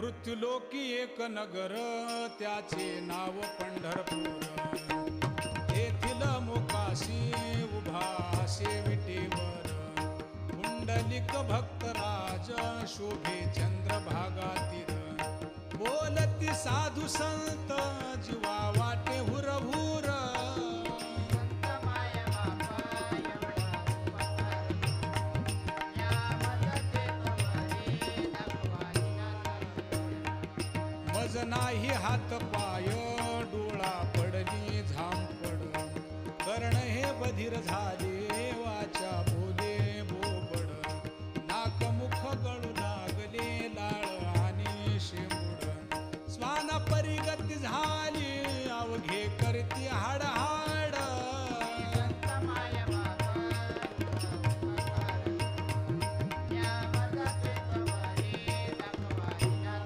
मृत्युलोकी एक नगर त्याचे नाव पंढरपूर. येथील मोकाशी उभा विटेवर पुंडलिक भक्तराज शोभे चंद्रभागा तीर. बोलती साधू संत जीवा वाटे हुरहुर. मज नाही हात पाय डोळा पडली झांपड. कर्ण हे बधीर झाले वाचा बोले बोबड. नाक मुख गळू लागले लाळ आणि शेंबूड. स्वाना परिगती झाली अवघे करती हाड